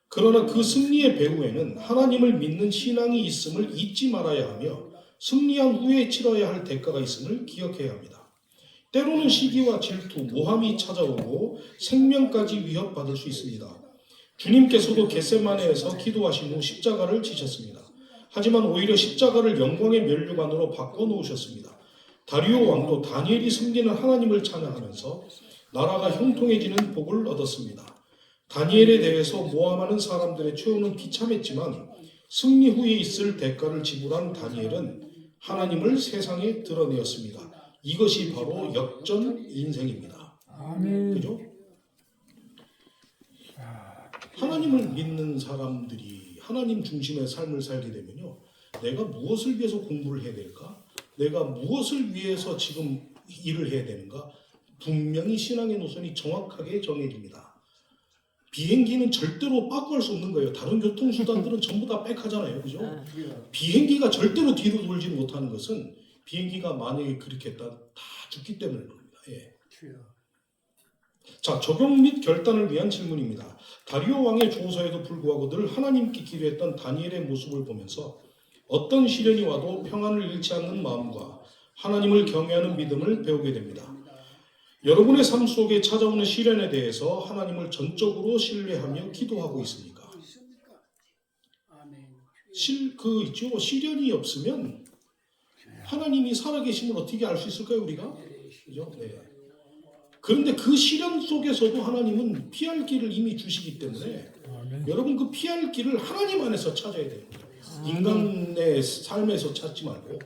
그러나 그 승리의 배후에는 하나님을 믿는 신앙이 있음을 잊지 말아야 하며 승리한 후에 치러야 할 대가가 있음을 기억해야 합니다. 때로는 시기와 질투, 모함이 찾아오고 생명까지 위협받을 수 있습니다. 주님께서도 겟세마네에서 기도하신 후 십자가를 지셨습니다. 하지만 오히려 십자가를 영광의 면류관으로 바꿔놓으셨습니다. 다리오 왕도 다니엘이 섬기는 하나님을 찬양하면서 나라가 형통해지는 복을 얻었습니다. 다니엘에 대해서 모함하는 사람들의 최후는 비참했지만 승리 후에 있을 대가를 지불한 다니엘은 하나님을 세상에 드러내었습니다. 이것이 바로 역전 인생입니다. 아멘. 그죠? 하나님을 믿는 사람들이 하나님 중심의 삶을 살게 되면요. 내가 무엇을 위해서 공부를 해야 될까? 내가 무엇을 위해서 지금 일을 해야 되는가? 분명히 신앙의 노선이 정확하게 정해집니다. 비행기는 절대로 빠꾸할 수 없는 거예요. 다른 교통수단들은 전부 다 빽하잖아요. 그죠? 비행기가 절대로 뒤로 돌지 못하는 것은 비행기가 만약에 그렇게 했다 다 죽기 때문에 그럽니다. 예. 자, 적용 및 결단을 위한 질문입니다. 다리오 왕의 조서에도 불구하고 늘 하나님께 기도했던 다니엘의 모습을 보면서 어떤 시련이 와도 평안을 잃지 않는 마음과 하나님을 경외하는 믿음을 배우게 됩니다. 여러분의 삶 속에 찾아오는 시련에 대해서 하나님을 전적으로 신뢰하며 기도하고 있습니까? 시련이 없으면 하나님이 살아계심을 어떻게 알 수 있을까요, 우리가? 그죠? 네. 그런데 그 시련 속에서도 하나님은 피할 길을 이미 주시기 때문에 여러분 그 피할 길을 하나님 안에서 찾아야 됩니다. 인간의 삶에서 찾지 말고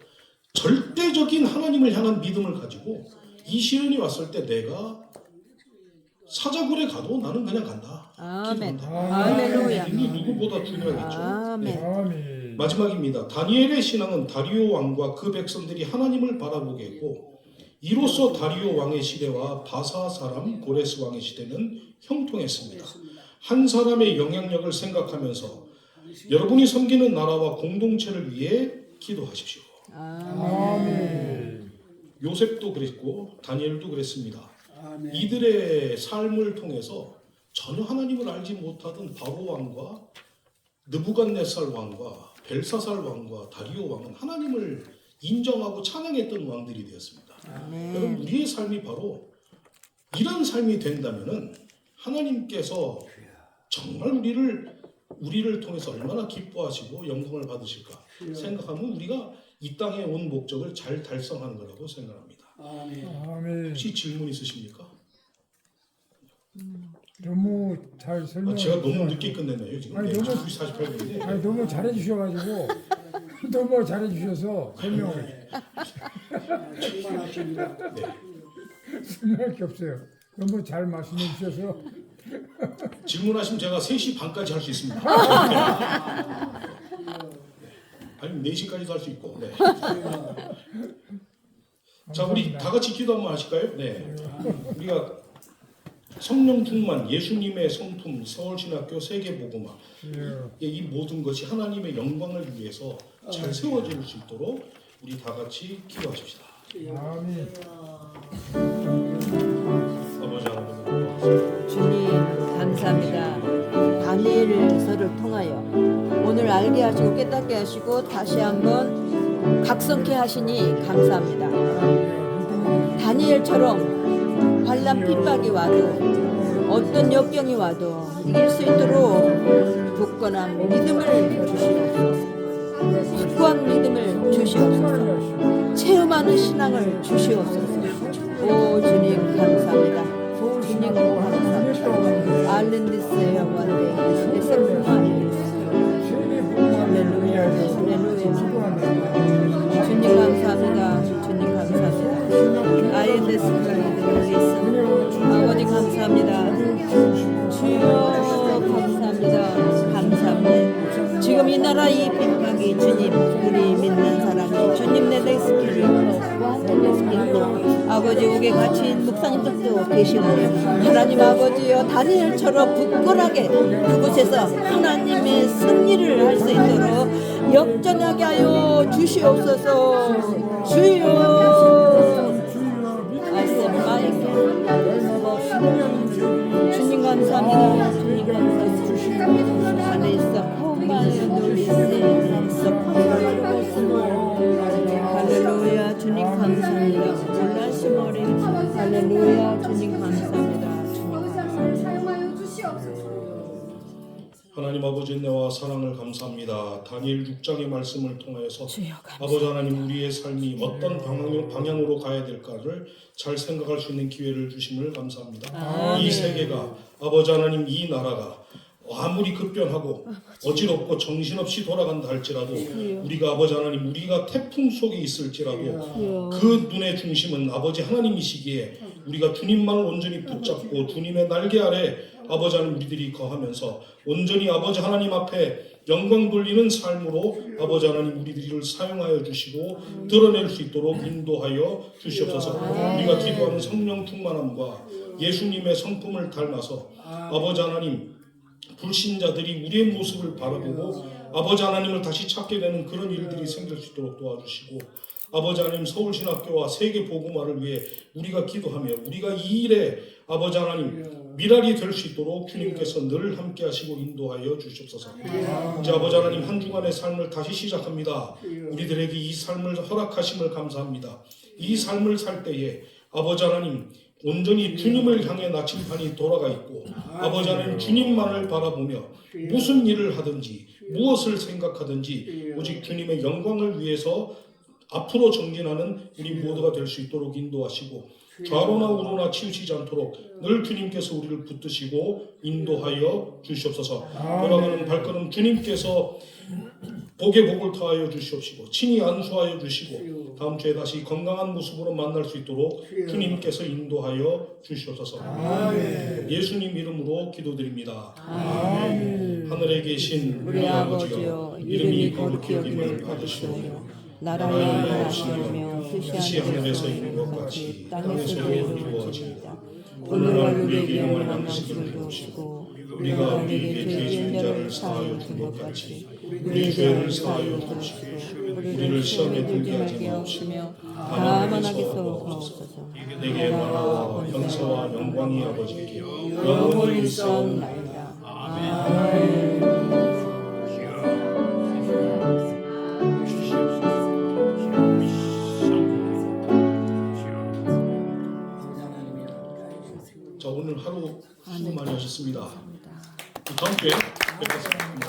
절대적인 하나님을 향한 믿음을 가지고 이 시련이 왔을 때 내가 사자굴에 가도 나는 그냥 간다. 아멘. 기도한다. 할렐루야. 이 누구보다 중요하겠죠. 아멘. 아멘. 마지막입니다. 다니엘의 신앙은 다리오 왕과 그 백성들이 하나님을 바라보게 했고 이로써 다리오 왕의 시대와 바사 사람 고레스 왕의 시대는 형통했습니다. 한 사람의 영향력을 생각하면서 여러분이 섬기는 나라와 공동체를 위해 기도하십시오. 아멘. 요셉도 그랬고 다니엘도 그랬습니다. 이들의 삶을 통해서 전혀 하나님을 알지 못하던 바로 왕과 느부갓네살 왕과 벨사살 왕과 다리오 왕은 하나님을 인정하고 찬양했던 왕들이 되었습니다. 여러분 우리의 삶이 바로 이런 삶이 된다면은 하나님께서 정말 우리를 통해서 얼마나 기뻐하시고 영광을 받으실까 생각하면 우리가 이 땅에 온 목적을 잘 달성하는 거라고 생각합니다. 아멘. 혹시 질문 있으십니까? 너무 잘 설명. 제가 너무 늦게 끝냈네요. 지금 아니, 네, 너무- 48분인데 아니 너무 잘해 주셔가지고 너무 잘해 주셔서 설명을 충만하십니다. 설명할 게 없어요. 너무 잘 말씀해 주셔서 질문하시면 제가 3시 반까지 할 수 있습니다. 아니면 4시까지도 할 수 있고. 네. 자, 우리 다 같이 기도 한번 하실까요? 네. 우리가 성령 충만, 예수님의 성품, 서울신학교 세계복음화, 이 모든 것이 하나님의 영광을 위해서 잘 세워질 수 있도록 우리 다 같이 기도하십시다. 아멘. 아버지 하나님, 주님 감사합니다. 다니엘서를 통하여 오늘 알게 하시고 깨닫게 하시고 다시 한번 각성케 하시니 감사합니다. 다니엘처럼 환난 핍박이 와도 어떤 역경이 와도 이길 수 있도록 굳건한 믿음을 주시옵소서. 확고한 믿음을 주시옵소서. 체험하는 신앙을 주시옵소서. 오 주님 감사합니다. 주님 감사합니다. 알렌디스의 원대 에셀루마 할렐루야 할렐루야. 주님 감사합니다. 주님 감사합니다. 아이엔데스 크라이드 아버지 감사합니다. 주여 감사합니다. 감사합니다. 지금 이 나라 이 핍박이 주님 우리 믿는 사람이 주님 내 레스키를 아버지 옥에 갇힌 목사님들도 계시고 하나님 아버지여 다니엘처럼 굳건하게 그곳에서 하나님의 승리를 할 수 있도록 역전하게 하여 주시옵소서. 주여 아세마이케 주님 감사합니다. 주님 감사합니다. 안에서 홈마에 놀리세에서 할렐루야 주님 감사합니다. 올라시머리 할렐루야 주님 감사합니다. 주님 감사합니다. 사용하여 주시옵소서. 하나님 아버지 은혜와 사랑을 감사합니다. 다니엘 6장의 말씀을 통해서 주여 감사합니다. 아버지 하나님 우리의 삶이 어떤 방향으로 가야 될까를 잘 생각할 수 있는 기회를 주심을 감사합니다. 아멘. 이 세계가 아버지 하나님 이 나라가 아무리 급변하고 어지럽고 정신없이 돌아간다 할지라도 우리가 아버지 하나님 우리가 태풍 속에 있을지라도 그 눈의 중심은 아버지 하나님이시기에 우리가 주님만을 온전히 붙잡고 주님의 날개 아래 아버지 하나님 우리들이 거하면서 온전히 아버지 하나님 앞에 영광 돌리는 삶으로 아버지 하나님 우리들을 사용하여 주시고 드러낼 수 있도록 인도하여 주시옵소서. 우리가 기도하는 성령 충만함과 예수님의 성품을 닮아서 아버지 하나님 불신자들이 우리의 모습을 바라보고 아버지 하나님을 다시 찾게 되는 그런 일들이 생길 수 있도록 도와주시고 아버지 하나님 서울신학교와 세계복음화를 위해 우리가 기도하며 우리가 이 일에 아버지 하나님 미랄이 될 수 있도록 주님께서 늘 함께 하시고 인도하여 주시옵소서. 이제 아버지 하나님 한 주간의 삶을 다시 시작합니다. 우리들에게 이 삶을 허락하심을 감사합니다. 이 삶을 살 때에 아버지 하나님 온전히 주님을 향해 나침반이 돌아가 있고 아버지 하나님 주님만을 바라보며 무슨 일을 하든지 무엇을 생각하든지 오직 주님의 영광을 위해서 앞으로 전진하는 우리 모두가 될 수 있도록 인도하시고 좌로나 우로나 치우치지 않도록 늘 주님께서 우리를 붙드시고 인도하여 주시옵소서. 돌아가는 발걸음 주님께서 복의 복을 더하여 주시옵시고 친히 안수하여 주시고 다음 주에 다시 건강한 모습으로 만날 수 있도록 주님께서 인도하여 주시옵소서. 예수님 이름으로 기도드립니다. 하늘에 계신 우리 아버지여 이름이 거룩히 여김을 받으시오며 나라의 나시며 뜻이 하늘에서 이룬 것 같이 땅에서도 이루어집니다. 오늘날 우리에게 일용할 양식을 주시고 우리가 우리에게 죄 지은 자를 사하여 준 것 같이 우리의 죄를 사하여 주시고 우리를 시험에 들게 하지 마시며 다만 악에서 구하옵소서. 내게 나라와 영세와 영광이 아버지께 영원히 있사옵나이다. 아멘. 자 오늘 하루 수고 많이 하셨습니다. 다음 주에 뵙겠습니다.